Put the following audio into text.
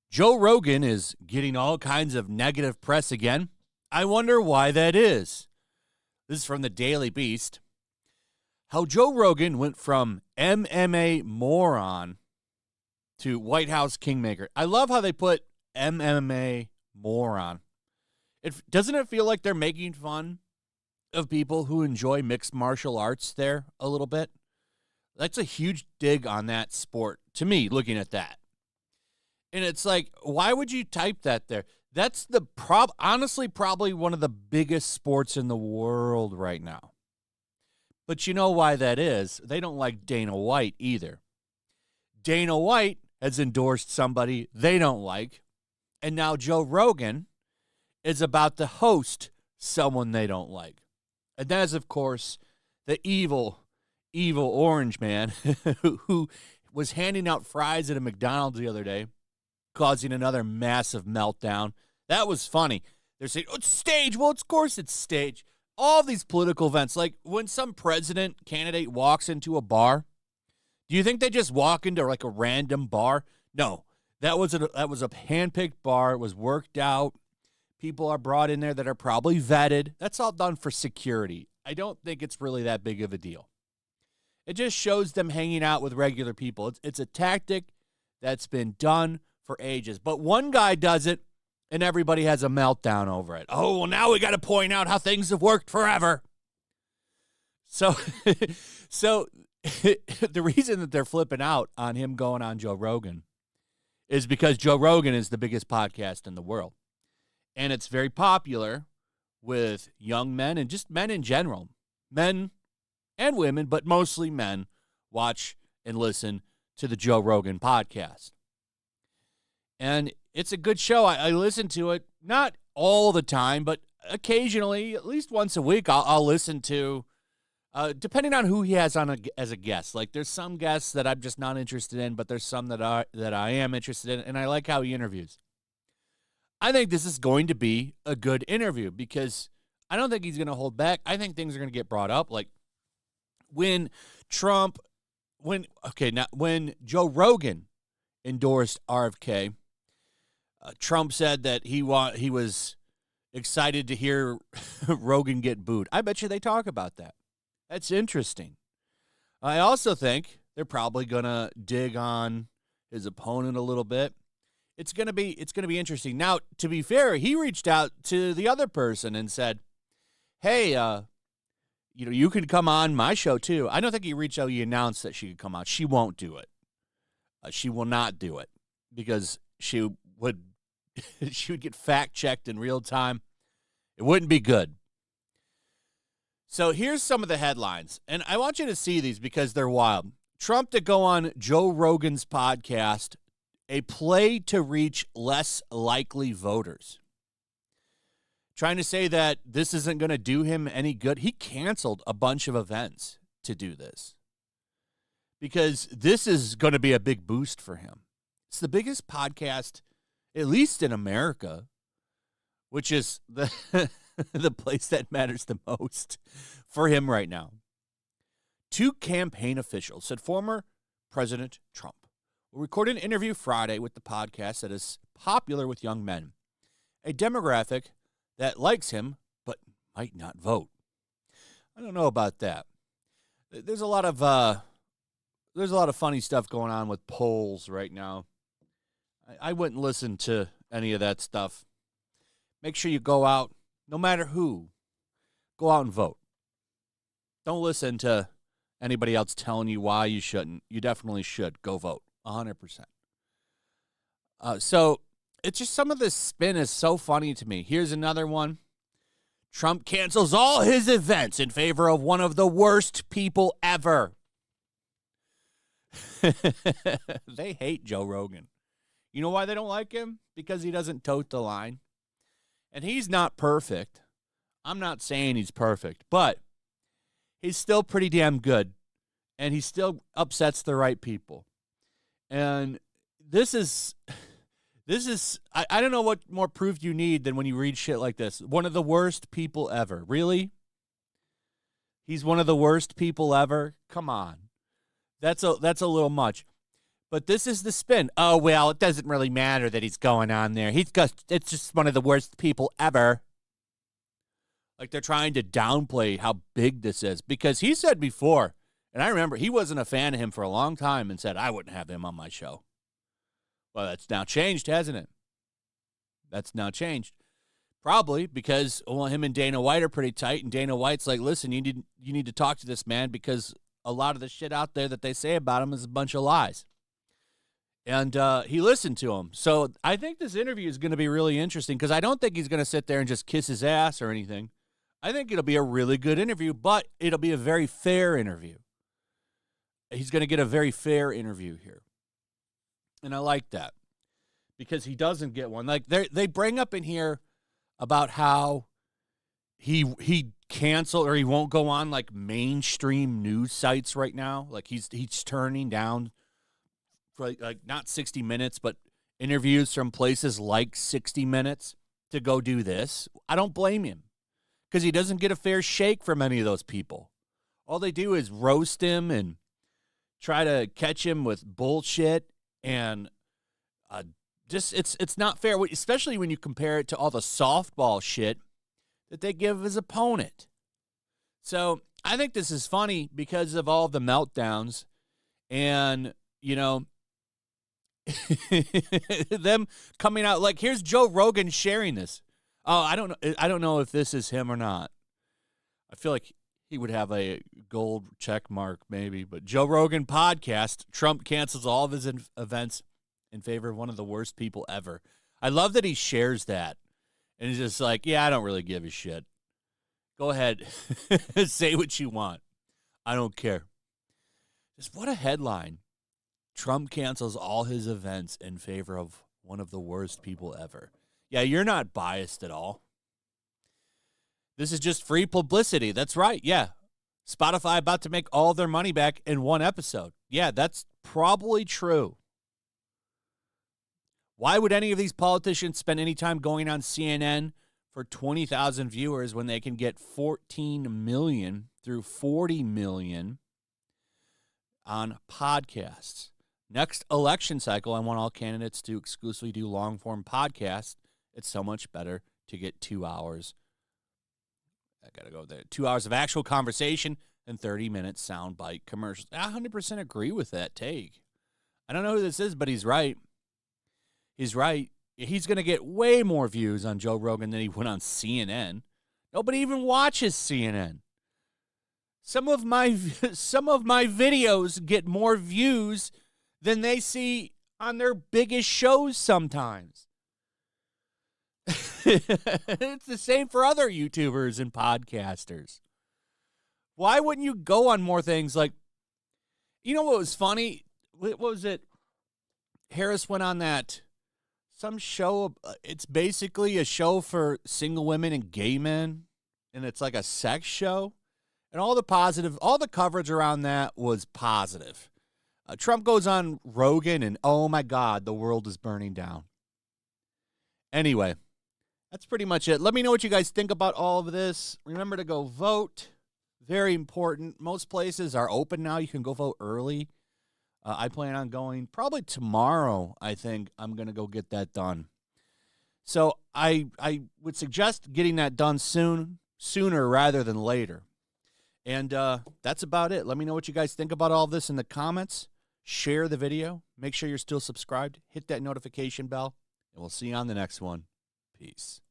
Joe Rogan is getting all kinds of negative press again. I wonder why that is. This is from the Daily Beast. How Joe Rogan went from MMA moron to White House kingmaker. I love how they put MMA moron. Doesn't it feel like they're making fun of people who enjoy mixed martial arts there a little bit? That's a huge dig on that sport to me, looking at that. And it's like, why would you type that there? That's honestly probably one of the biggest sports in the world right now. But you know why that is? They don't like Dana White either. Dana White has endorsed somebody they don't like. And now Joe Rogan is about to host someone they don't like. And that is, of course, the evil orange man who was handing out fries at a McDonald's the other day, causing another massive meltdown. That was funny. They're saying, oh, it's stage. Well, of course it's stage. All these political events, like when some president candidate walks into a bar, do you think they just walk into like a random bar? No, that was a handpicked bar. It was worked out. People are brought in there that are probably vetted. That's all done for security. I don't think it's really that big of a deal. It just shows them hanging out with regular people. It's a tactic that's been done for ages. But one guy does it, and everybody has a meltdown over it. Oh, well, now we got to point out how things have worked forever. So the reason that they're flipping out on him going on Joe Rogan is because Joe Rogan is the biggest podcast in the world. And it's very popular with young men and just men in general. Men and women, but mostly men, watch and listen to the Joe Rogan podcast. And it's a good show. I listen to it, not all the time, but occasionally, at least once a week, I'll listen to, depending on who he has on as a guest. Like, there's some guests that I'm just not interested in, but there's some that I am interested in, and I like how he interviews. I think this is going to be a good interview because I don't think he's going to hold back. I think things are going to get brought up. Like, when Joe Rogan endorsed RFK, Trump said that he was excited to hear Rogan get booed. I bet you they talk about that. That's interesting. I also think they're probably going to dig on his opponent a little bit. It's going to be interesting. Now, to be fair, he reached out to the other person and said, "Hey, you can come on my show too." I don't think he reached out. He announced that she could come on. She won't do it. She will not do it because she would get fact checked in real time. It wouldn't be good. So here's some of the headlines, and I want you to see these because they're wild. Trump to go on Joe Rogan's podcast, a play to reach less likely voters. Trying to say that this isn't going to do him any good. He canceled a bunch of events to do this because this is going to be a big boost for him. It's the biggest podcast, at least in America, which is the place that matters the most for him right now. 2 campaign officials said former President Trump will record an interview Friday with the podcast that is popular with young men, a demographic that likes him but might not vote. I don't know about that. There's a lot of funny stuff going on with polls right now. I wouldn't listen to any of that stuff. Make sure you go out, no matter who, go out and vote. Don't listen to anybody else telling you why you shouldn't. You definitely should go vote, 100%. So it's just some of this spin is so funny to me. Here's another one. Trump cancels all his events in favor of one of the worst people ever. They hate Joe Rogan. You know why they don't like him? Because he doesn't tote the line. And he's not perfect. I'm not saying he's perfect, but he's still pretty damn good. And he still upsets the right people. And this is I don't know what more proof you need than when you read shit like this. One of the worst people ever. Really? He's one of the worst people ever. Come on. That's a little much. But this is the spin. Oh, well, it doesn't really matter that he's going on there. It's just one of the worst people ever. Like they're trying to downplay how big this is because he said before, and I remember he wasn't a fan of him for a long time and said, I wouldn't have him on my show. Well, that's now changed, hasn't it? That's now changed. Probably because him and Dana White are pretty tight, and Dana White's like, listen, you need to talk to this man because a lot of the shit out there that they say about him is a bunch of lies. And he listened to him. So I think this interview is going to be really interesting because I don't think he's going to sit there and just kiss his ass or anything. I think it'll be a really good interview, but it'll be a very fair interview. He's going to get a very fair interview here. And I like that because he doesn't get one. Like they bring up in here about how he canceled or he won't go on like mainstream news sites right now. Like he's turning down for like not 60 Minutes, but interviews from places like 60 Minutes to go do this. I don't blame him because he doesn't get a fair shake from any of those people. All they do is roast him and try to catch him with bullshit, and just it's not fair, especially when you compare it to all the softball shit that they give his opponent. So I think this is funny because of all the meltdowns and, you know, them coming out like, here's Joe Rogan sharing this. Oh, I don't know if this is him or not. I feel like he would have a gold check mark maybe, but Joe Rogan podcast, Trump cancels all of his events in favor of one of the worst people ever. I love that he shares that. And he's just like, yeah, I don't really give a shit. Go ahead. Say what you want. I don't care. Just what a headline. Trump cancels all his events in favor of one of the worst people ever. Yeah, you're not biased at all. This is just free publicity. That's right. Yeah. Spotify about to make all their money back in one episode. Yeah, that's probably true. Why would any of these politicians spend any time going on CNN for 20,000 viewers when they can get 14 million through 40 million on podcasts? Next election cycle, I want all candidates to exclusively do long-form podcasts. It's so much better to get 2 hours. I got to go there. 2 hours of actual conversation and 30-minute soundbite commercials. I 100% agree with that take. I don't know who this is, but he's right. He's right. He's going to get way more views on Joe Rogan than he went on CNN. Nobody even watches CNN. Some of my videos get more views than they see on their biggest shows sometimes. It's the same for other YouTubers and podcasters. Why wouldn't you go on more things? Like, you know what was funny? What was it? Harris went on that some show. It's basically a show for single women and gay men, and it's like a sex show. And all the coverage around that was positive. Trump goes on Rogan, and oh my God, the world is burning down. Anyway, that's pretty much it. Let me know what you guys think about all of this. Remember to go vote. Very important. Most places are open now. You can go vote early. I plan on going probably tomorrow. I think I'm going to go get that done. So I would suggest getting that done sooner rather than later. And that's about it. Let me know what you guys think about all this in the comments. Share the video. Make sure you're still subscribed. Hit that notification bell. And we'll see you on the next one. Peace.